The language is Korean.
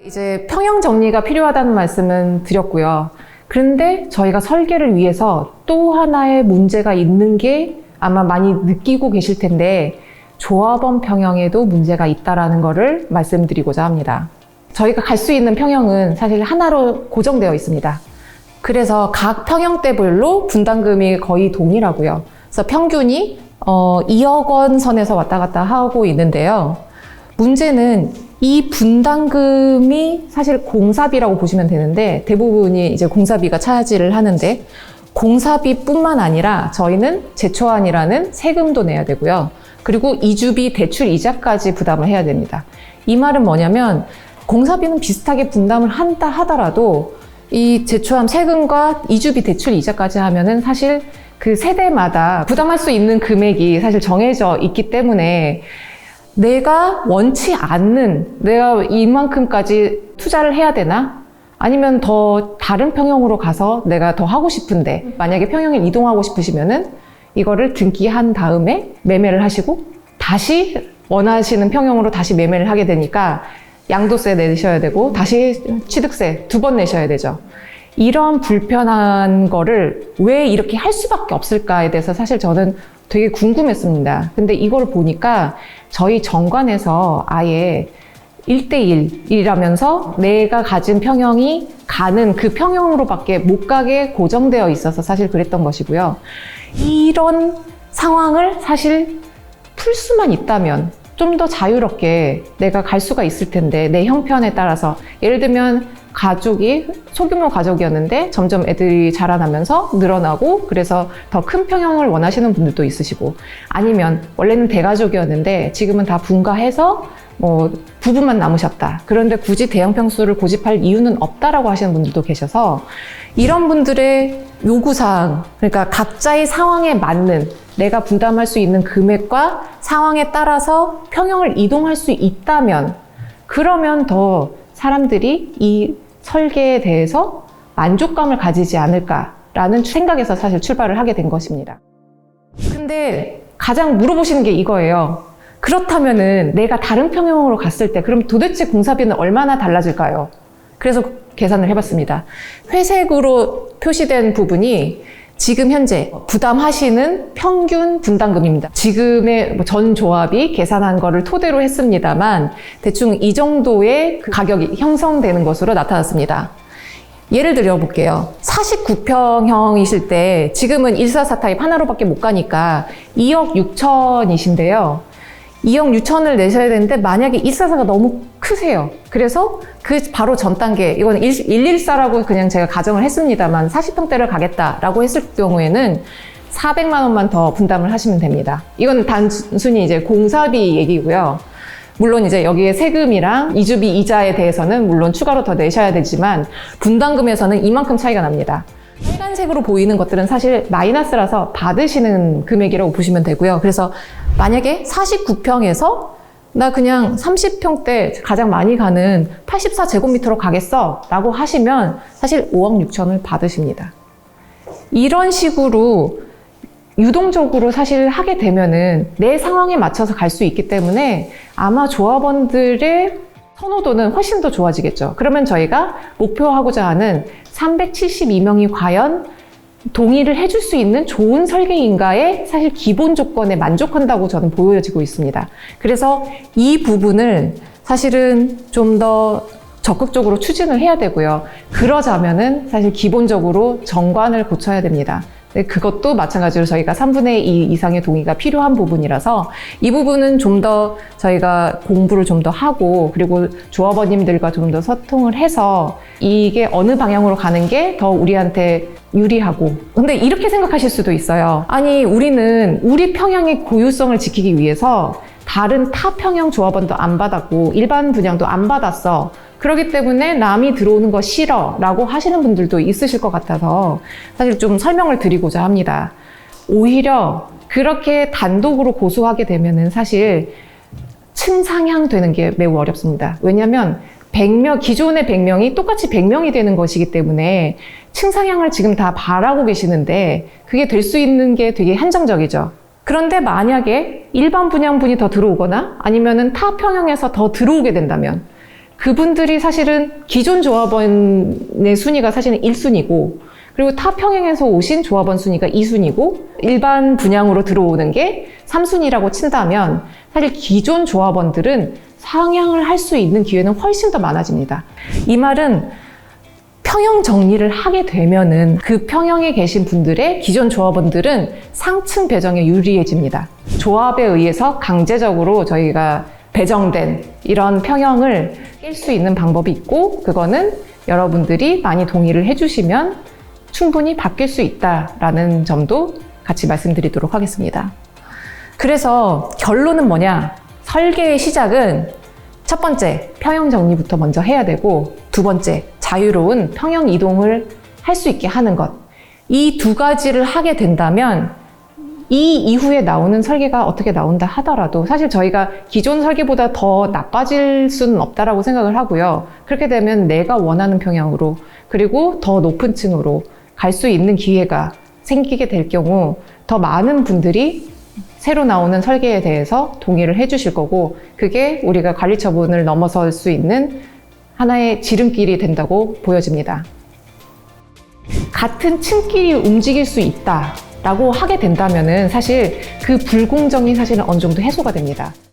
이제 평형 정리가 필요하다는 말씀은 드렸고요. 그런데 저희가 설계를 위해서 또 하나의 문제가 있는 게 아마 많이 느끼고 계실 텐데, 조합원 평형에도 문제가 있다는 것을 말씀드리고자 합니다. 저희가 갈 수 있는 평형은 사실 하나로 고정되어 있습니다. 그래서 각 평형대별로 분담금이 거의 동일하고요. 그래서 평균이 2억 원 선에서 왔다 갔다 하고 있는데요. 문제는 이 분담금이 사실 공사비라고 보시면 되는데, 대부분이 이제 공사비가 차지를 하는데, 공사비뿐만 아니라 저희는 제초안이라는 세금도 내야 되고요. 그리고 이주비 대출 이자까지 부담을 해야 됩니다. 이 말은 뭐냐면, 공사비는 비슷하게 분담을 한다 하더라도 이 제초안 세금과 이주비 대출 이자까지 하면은 사실 그 세대마다 부담할 수 있는 금액이 사실 정해져 있기 때문에, 내가 원치 않는, 내가 이만큼까지 투자를 해야 되나? 아니면 더 다른 평형으로 가서 내가 더 하고 싶은데, 만약에 평형을 이동하고 싶으시면은 이거를 등기한 다음에 매매를 하시고 다시 원하시는 평형으로 다시 매매를 하게 되니까 양도세 내셔야 되고 다시 취득세 2번 내셔야 되죠. 이런 불편한 거를 왜 이렇게 할 수밖에 없을까에 대해서 사실 저는 되게 궁금했습니다. 근데 이걸 보니까 저희 정관에서 아예 1대1이라면서 내가 가진 평형이 가는 그 평형으로밖에 못 가게 고정되어 있어서 사실 그랬던 것이고요. 이런 상황을 사실 풀 수만 있다면 좀 더 자유롭게 내가 갈 수가 있을 텐데, 내 형편에 따라서. 예를 들면 가족이 소규모 가족이었는데 점점 애들이 자라나면서 늘어나고, 그래서 더 큰 평형을 원하시는 분들도 있으시고, 아니면 원래는 대가족이었는데 지금은 다 분가해서 부부만 남으셨다. 그런데 굳이 대형 평수를 고집할 이유는 없다라고 하시는 분들도 계셔서, 이런 분들의 요구사항, 그러니까 각자의 상황에 맞는 내가 분담할 수 있는 금액과 상황에 따라서 평형을 이동할 수 있다면, 그러면 더 사람들이 이 설계에 대해서 만족감을 가지지 않을까라는 생각에서 사실 출발을 하게 된 것입니다. 근데 가장 물어보시는 게 이거예요. 그렇다면은 내가 다른 평형으로 갔을 때 그럼 도대체 공사비는 얼마나 달라질까요? 그래서 계산을 해봤습니다. 회색으로 표시된 부분이 지금 현재 부담하시는 평균 분담금입니다. 지금의 전 조합이 계산한 거를 토대로 했습니다만 대충 이 정도의 가격이 형성되는 것으로 나타났습니다. 예를 들어 볼게요. 49평형이실 때 지금은 144 타입 하나로밖에 못 가니까 2억 6천이신데요. 2억 6천을 내셔야 되는데 만약에 144가 너무 크세요. 그래서 그 바로 전 단계, 이건 114라고 그냥 제가 가정을 했습니다만 40평대를 가겠다라고 했을 경우에는 400만 원만 더 분담을 하시면 됩니다. 이건 단순히 이제 공사비 얘기고요. 물론 이제 여기에 세금이랑 이주비 이자에 대해서는 물론 추가로 더 내셔야 되지만 분담금에서는 이만큼 차이가 납니다. 빨간색으로 보이는 것들은 사실 마이너스라서 받으시는 금액이라고 보시면 되고요. 그래서 만약에 49평에서 나 그냥 30평대 가장 많이 가는 84제곱미터로 가겠어 라고 하시면 사실 5억 6천을 받으십니다. 이런 식으로 유동적으로 사실 하게 되면은 내 상황에 맞춰서 갈 수 있기 때문에 아마 조합원들의 선호도는 훨씬 더 좋아지겠죠. 그러면 저희가 목표하고자 하는 372명이 과연 동의를 해줄 수 있는 좋은 설계인가의 사실 기본 조건에 만족한다고 저는 보여지고 있습니다. 그래서 이 부분을 사실은 좀 더 적극적으로 추진을 해야 되고요. 그러자면은 사실 기본적으로 정관을 고쳐야 됩니다. 그것도 마찬가지로 저희가 3분의 2 이상의 동의가 필요한 부분이라서 이 부분은 좀 더 저희가 공부를 좀 더 하고, 그리고 조합원님들과 좀 더 소통을 해서 이게 어느 방향으로 가는 게 더 우리한테 유리하고. 근데 이렇게 생각하실 수도 있어요. 아니, 우리는 우리 평형의 고유성을 지키기 위해서 다른 타 평형 조합원도 안 받았고 일반 분양도 안 받았어. 그렇기 때문에 남이 들어오는 거 싫어 라고 하시는 분들도 있으실 것 같아서 사실 좀 설명을 드리고자 합니다. 오히려 그렇게 단독으로 고수하게 되면은 사실 층상향 되는 게 매우 어렵습니다. 왜냐하면 100명, 기존의 100명이 똑같이 100명이 되는 것이기 때문에 층상향을 지금 다 바라고 계시는데 그게 될 수 있는 게 되게 한정적이죠. 그런데 만약에 일반 분양분이 더 들어오거나 아니면은 타 평형에서 더 들어오게 된다면, 그분들이 사실은 기존 조합원의 순위가 사실은 1순위고, 그리고 타 평형에서 오신 조합원 순위가 2순위고, 일반 분양으로 들어오는 게 3순위라고 친다면, 사실 기존 조합원들은 상향을 할 수 있는 기회는 훨씬 더 많아집니다. 이 말은 평형 정리를 하게 되면은 그 평형에 계신 분들의 기존 조합원들은 상층 배정에 유리해집니다. 조합에 의해서 강제적으로 저희가 배정된 이런 평형을 깰 수 있는 방법이 있고, 그거는 여러분들이 많이 동의를 해주시면 충분히 바뀔 수 있다라는 점도 같이 말씀드리도록 하겠습니다. 그래서 결론은 뭐냐? 설계의 시작은 첫 번째, 평형 정리부터 먼저 해야 되고, 두 번째, 자유로운 평형 이동을 할 수 있게 하는 것. 이 두 가지를 하게 된다면 이 이후에 나오는 설계가 어떻게 나온다 하더라도 사실 저희가 기존 설계보다 더 나빠질 수는 없다라고 생각을 하고요. 그렇게 되면 내가 원하는 평형으로, 그리고 더 높은 층으로 갈 수 있는 기회가 생기게 될 경우 더 많은 분들이 새로 나오는 설계에 대해서 동의를 해주실 거고, 그게 우리가 관리처분을 넘어설 수 있는 하나의 지름길이 된다고 보여집니다. 같은 층끼리 움직일 수 있다라고 하게 된다면은 사실 그 불공정이 사실은 어느 정도 해소가 됩니다.